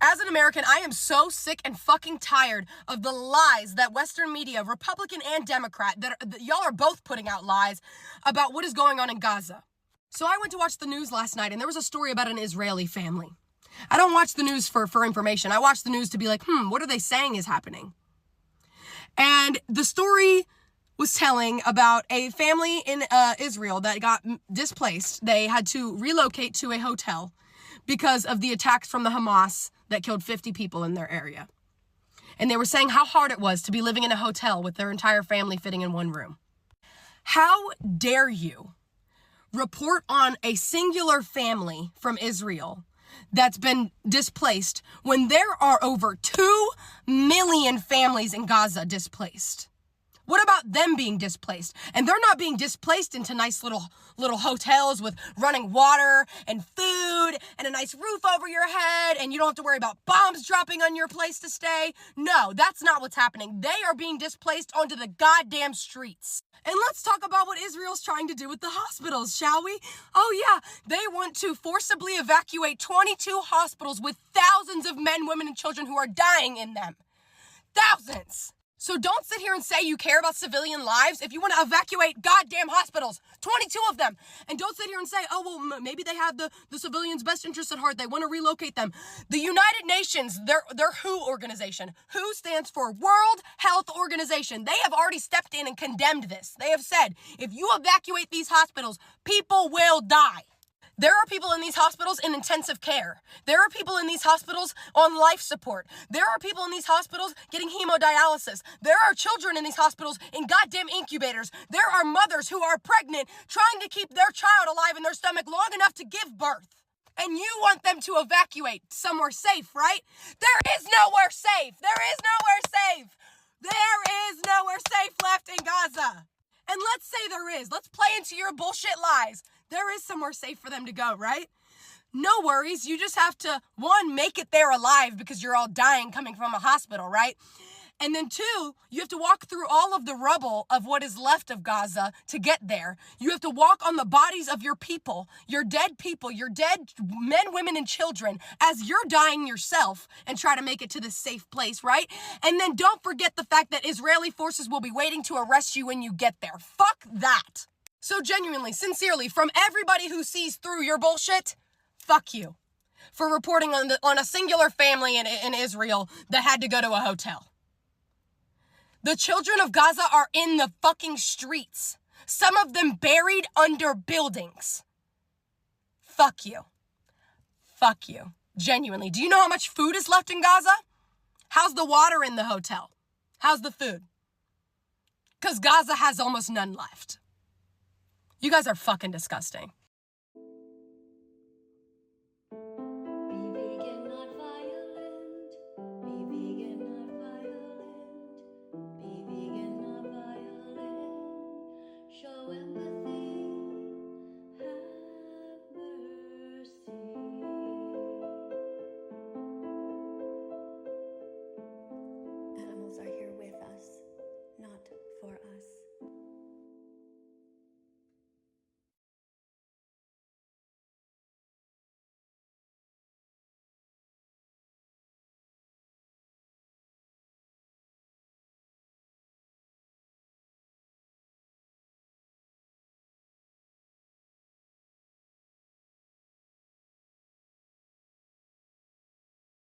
As an American, I am so sick and fucking tired of the lies that Western media, Republican and Democrat, that y'all are both putting out lies about what is going on in Gaza. So I went to watch the news last night, and there was a story about an Israeli family. I don't watch the news for information. I watch the news to be like, what are they saying is happening? And the story was telling about a family in Israel that got displaced. They had to relocate to a hotel because of the attacks from the Hamas that killed 50 people in their area. And they were saying how hard it was to be living in a hotel with their entire family fitting in one room. How dare you report on a singular family from Israel that's been displaced when there are over 2 million families in Gaza displaced? What about them being displaced? And they're not being displaced into nice little hotels with running water and food and a nice roof over your head, and you don't have to worry about bombs dropping on your place to stay. No, that's not what's happening. They are being displaced onto the goddamn streets. And let's talk about what Israel's trying to do with the hospitals, shall we? Oh yeah, they want to forcibly evacuate 22 hospitals with thousands of men, women, and children who are dying in them. Thousands! So don't sit here and say you care about civilian lives if you want to evacuate goddamn hospitals, 22 of them. And don't sit here and say, oh, well, maybe they have the civilians' best interests at heart. They want to relocate them. The United Nations, their WHO organization, WHO stands for World Health Organization. They have already stepped in and condemned this. They have said, if you evacuate these hospitals, people will die. There are people in these hospitals in intensive care. There are people in these hospitals on life support. There are people in these hospitals getting hemodialysis. There are children in these hospitals in goddamn incubators. There are mothers who are pregnant trying to keep their child alive in their stomach long enough to give birth. And you want them to evacuate somewhere safe, right? There is nowhere safe. There is nowhere safe. There is nowhere safe left in Gaza. And let's say there is. Let's play into your bullshit lies. There is somewhere safe for them to go, right? No worries. You just have to, 1, make it there alive because you're all dying coming from a hospital, right? And then 2, you have to walk through all of the rubble of what is left of Gaza to get there. You have to walk on the bodies of your people, your dead men, women, and children as you're dying yourself and try to make it to this safe place, right? And then don't forget the fact that Israeli forces will be waiting to arrest you when you get there. Fuck that. So genuinely, sincerely, from everybody who sees through your bullshit, fuck you for reporting on a singular family in Israel that had to go to a hotel. The children of Gaza are in the fucking streets. Some of them buried under buildings. Fuck you. Fuck you. Genuinely. Do you know how much food is left in Gaza? How's the water in the hotel? How's the food? Because Gaza has almost none left. You guys are fucking disgusting.